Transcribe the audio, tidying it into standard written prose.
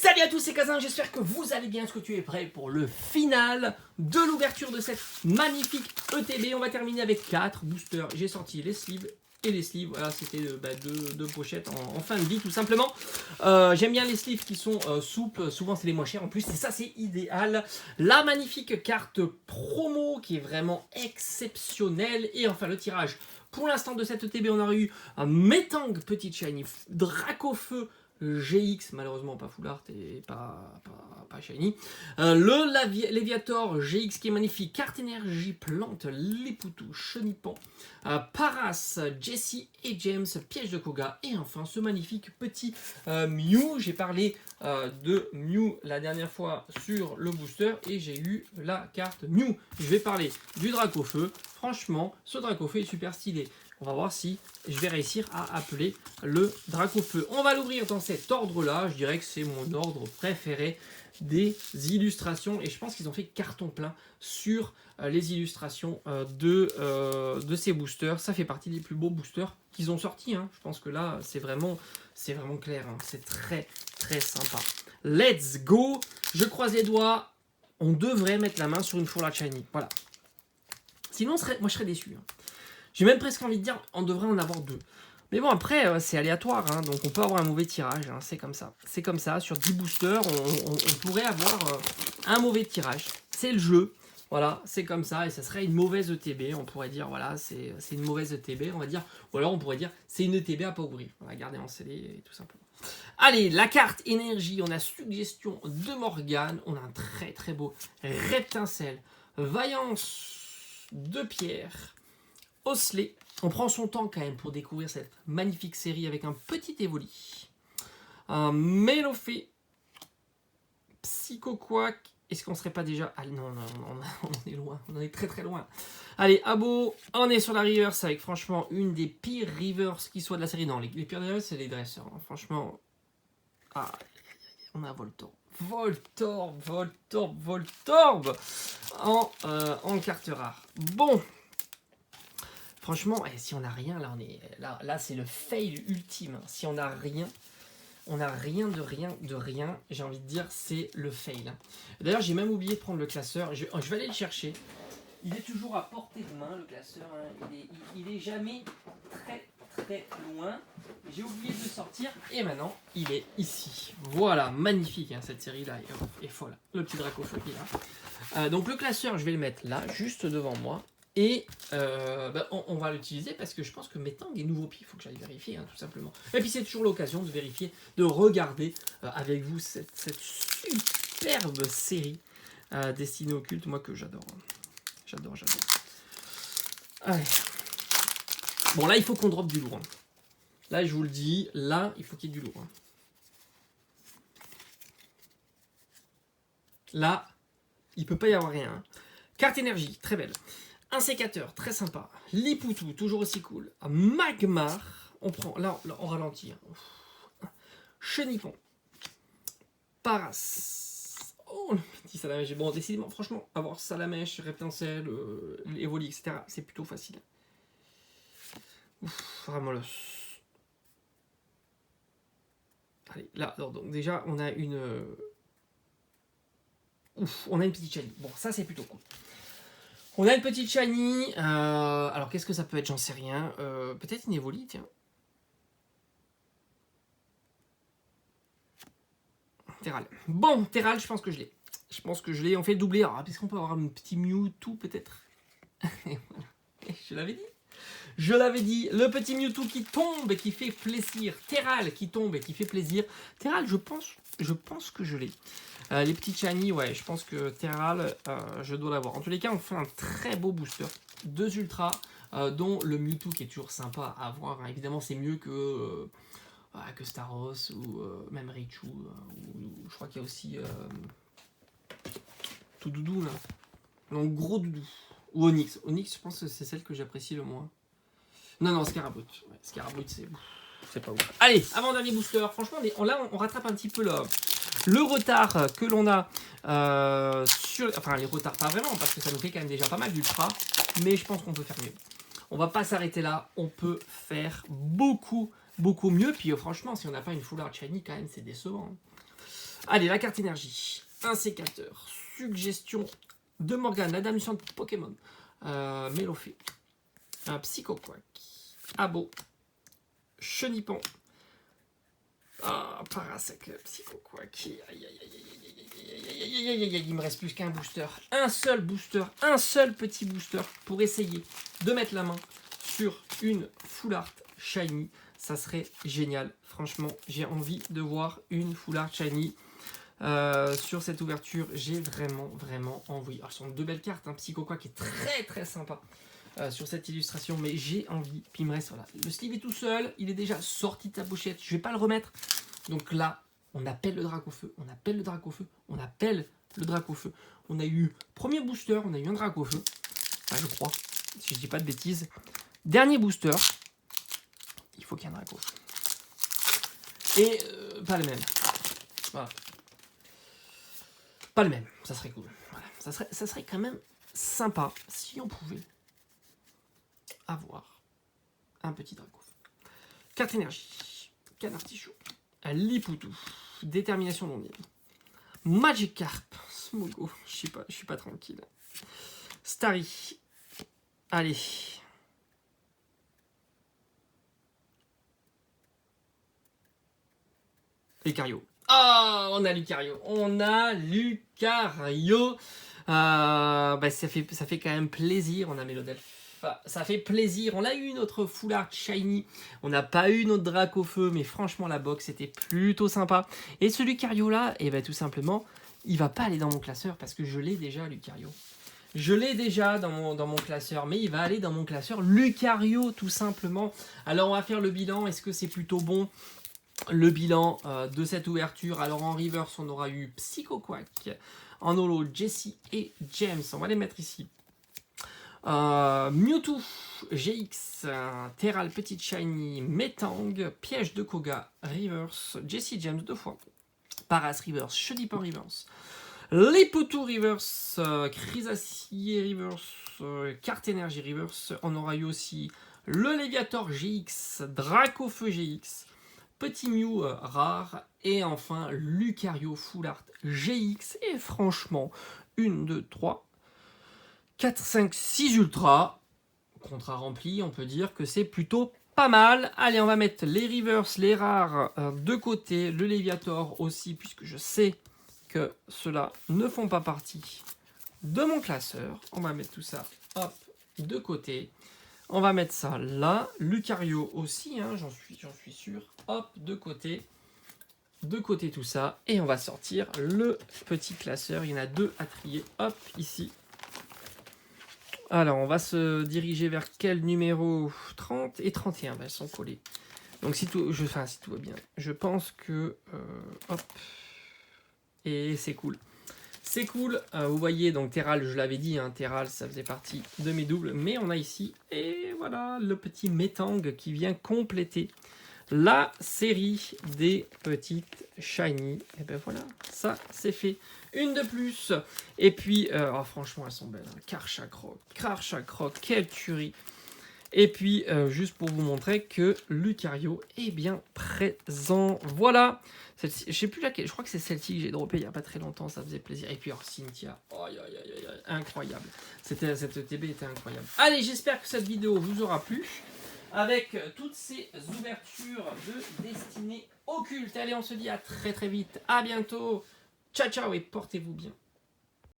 Salut à tous, c'est Kazin, j'espère que vous allez bien. Est-ce que tu es prêt pour le final de l'ouverture de cette magnifique ETB? On va terminer avec 4 boosters. J'ai sorti les sleeves et les sleeves. Voilà, c'était deux pochettes en fin de vie tout simplement. J'aime bien les sleeves qui sont souples, souvent c'est les moins chers en plus, et ça c'est idéal. La magnifique carte promo qui est vraiment exceptionnelle. Et enfin le tirage. Pour l'instant de cette ETB, on aurait eu un Metang Petit Shiny, Dracofeu GX, malheureusement pas full art et pas shiny. Le Léviator GX qui est magnifique. Carte énergie, plante, Lipoutou, Chenipan, Paras, Jessie et James, piège de Koga. Et enfin ce magnifique petit Mew. J'ai parlé de Mew la dernière fois sur le booster et j'ai eu la carte Mew. Je vais parler du Dracofeu. Franchement, ce Dracofeu est super stylé. On va voir si je vais réussir à appeler le Dracofeu. On va l'ouvrir dans cet ordre-là. Je dirais que c'est mon ordre préféré des illustrations. Et je pense qu'ils ont fait carton plein sur les illustrations de ces boosters. Ça fait partie des plus beaux boosters qu'ils ont sortis. Hein. Je pense que là, c'est vraiment clair. Hein. C'est très, très sympa. Let's go. Je croise les doigts. On devrait mettre la main sur une Full Art Shiny. Voilà. Sinon, moi, je serais déçu. Hein. J'ai même presque envie de dire, on devrait en avoir 2. Mais bon, après, c'est aléatoire, hein, donc on peut avoir un mauvais tirage, hein, c'est comme ça. C'est comme ça, sur 10 boosters, on pourrait avoir un mauvais tirage. C'est le jeu, voilà, c'est comme ça, et ça serait une mauvaise ETB. On pourrait dire, voilà, c'est une mauvaise ETB, on va dire. Ou alors on pourrait dire, c'est une ETB à pas ouvrir. On va garder en scellé, et tout simplement. Allez, la carte énergie, on a suggestion de Morgane, on a un très très beau Reptincelle, Vaillance de Pierre, Osley. On prend son temps quand même pour découvrir cette magnifique série avec un petit Evoli. Un Melofée. Psychoquack. Est-ce qu'on serait pas déjà... Ah non, on est loin. On est très très loin. Allez, Abo. On est sur la reverse avec franchement une des pires reverse qui soit de la série. Non, les pires reverse, c'est les dresseurs. Hein. Franchement... Ah, on a Voltorb. Voltorb en carte rare. Bon. Franchement, si on n'a rien, là c'est le fail ultime. Si on n'a rien, de rien, j'ai envie de dire, c'est le fail. D'ailleurs, j'ai même oublié de prendre le classeur. Je vais aller le chercher. Il est toujours à portée de main, le classeur. Hein. Il est jamais très très loin. J'ai oublié de le sortir et maintenant, il est ici. Voilà, magnifique, hein, cette série-là est folle. Le petit Dracofeu qui est là. Donc le classeur, je vais le mettre là, juste devant moi. Et on va l'utiliser parce que je pense que Metang est nouveau. Puis il faut que j'aille vérifier, hein, tout simplement. Et puis c'est toujours l'occasion de vérifier, de regarder avec vous cette superbe série destinée au culte, moi que j'adore. J'adore. Allez. Bon, là il faut qu'on drop du lourd. Hein. Là je vous le dis, là il faut qu'il y ait du lourd. Hein. Là, il peut pas y avoir rien. Hein. Carte énergie, très belle. Un sécateur, très sympa. Lipoutou, toujours aussi cool. Magmar, on prend, là on ralentit. Hein. Chenipan. Paras. Oh, le petit Salamèche. Bon, décidément, franchement, avoir Salamèche, Reptincelle, Evoli, etc., c'est plutôt facile. Ouf, vraiment le... Allez, là, donc déjà, on a une... Ouf, on a une petite shiny. Bon, ça, c'est plutôt cool. On a une petite shiny. Alors, qu'est-ce que ça peut être? J'en sais rien. Peut-être une Evoli, tiens. Terral. Bon, Terral, je pense que je l'ai. On fait le doublé. Alors, est-ce qu'on peut avoir un petit Mewtwo, peut-être? Je l'avais dit. Le petit Mewtwo qui tombe et qui fait plaisir. Terral qui tombe et qui fait plaisir. Terral, je pense que je l'ai. Les petits shiny, ouais, je pense que Terral, je dois l'avoir. En tous les cas, on fait un très beau booster. 2 ultras, dont le Mewtwo qui est toujours sympa à avoir. Hein. Évidemment, c'est mieux que Staros ou même Raichu. Ou je crois qu'il y a aussi tout doudou là. Donc gros doudou. Ou Onyx. Onyx, je pense que c'est celle que j'apprécie le moins. Non, Scarabrut. Ouais, Scarabrut, c'est pas ouf. Allez, avant-dernier booster. Franchement, là, on rattrape un petit peu le retard que l'on a sur... Enfin, les retards pas vraiment, parce que ça nous fait quand même déjà pas mal d'ultra. Mais je pense qu'on peut faire mieux. On va pas s'arrêter là. On peut faire beaucoup mieux. Puis franchement, si on n'a pas une Full Art Shiny, quand même, c'est décevant. Allez, la carte énergie. Un sécateur. Suggestion de Morgane. La dame de Pokémon. Mélofée. Un Psychoquack. Abo. Chenipan. Parasec. Psychoquack. Il me reste plus qu'un booster. Un seul booster. Un seul petit booster pour essayer de mettre la main sur une Full Art Shiny. Ça serait génial. Franchement, j'ai envie de voir une Full Art Shiny. Sur cette ouverture, j'ai vraiment envie. Alors, ce sont deux belles cartes, un Psychoquack qui est très sympa sur cette illustration, mais j'ai envie. Puis il me reste, voilà, le sleeve est tout seul, il est déjà sorti de sa pochette, je vais pas le remettre. Donc là, on appelle le Dracofeu, on appelle le Dracofeu, on appelle le Dracofeu. On a eu premier booster, on a eu un Dracofeu, enfin, je crois, si je dis pas de bêtises. Dernier booster, il faut qu'il y ait un Dracofeu. Et pas le même. Voilà. Pas le même, ça serait cool. Voilà. Ça serait quand même sympa si on pouvait avoir un petit Dracofeu. Carte énergie, Canartichaud, Lipoutou, Détermination Londine, Magikarp, Smogo, je suis pas tranquille. Starry, allez. Lucario. Ah, on a Lucario. On a Lucario. Ça fait quand même plaisir. On a Mélodelph. Ça fait plaisir. On a eu notre Full Art Shiny. On n'a pas eu notre Dracofeu, mais franchement, la box était plutôt sympa. Et ce Lucario là, tout simplement, il va pas aller dans mon classeur parce que je l'ai déjà, Lucario. Je l'ai déjà dans mon classeur, mais il va aller dans mon classeur Lucario, tout simplement. Alors, on va faire le bilan. Est-ce que c'est plutôt bon ? Le bilan de cette ouverture. Alors en reverse, on aura eu Psychoquack. En holo, Jessie et James. On va les mettre ici. Mewtwo, GX, Terral, Petite Shiny, Metang, Piège de Koga, Reverse, Jessie James 2 fois. Paras Reverse, Chenipan Reverse. Lipoutou Reverse, Chrysacier Reverse, Carte Énergie Reverse. On aura eu aussi le Léviator GX, Dracofeu GX. Petit Mew rare, et enfin Lucario Full Art GX, et franchement, 1, 2, 3, 4, 5, 6 ultras, contrat rempli, on peut dire que c'est plutôt pas mal. Allez, on va mettre les reverse, les rares de côté, le Léviator aussi, puisque je sais que ceux-là ne font pas partie de mon classeur. On va mettre tout ça, hop, de côté. On va mettre ça là. Lucario aussi, hein, j'en suis sûr. Hop, de côté. De côté tout ça. Et on va sortir le petit classeur. Il y en a deux à trier. Hop, ici. Alors, on va se diriger vers quel numéro ? 30 et 31. Elles sont collées. Donc, si tout va bien. Je pense que... hop. Et c'est cool. C'est cool, vous voyez, donc Terral, je l'avais dit, hein, Terral, ça faisait partie de mes doubles, mais on a ici, et voilà, le petit Metang qui vient compléter la série des petites Shiny. Et ben voilà, ça c'est fait. Une de plus, et puis, franchement, elles sont belles, hein. Karchakroc, quelle tuerie. Et puis, juste pour vous montrer que Lucario est bien présent. Voilà. Je sais plus laquelle. Je crois que c'est celle-ci que j'ai droppée il n'y a pas très longtemps. Ça faisait plaisir. Et puis, alors, Cynthia. Oh, incroyable. Cette ETB était incroyable. Allez, j'espère que cette vidéo vous aura plu. Avec toutes ces ouvertures de destinée occulte. Allez, on se dit à très vite. À bientôt. Ciao, ciao et portez-vous bien.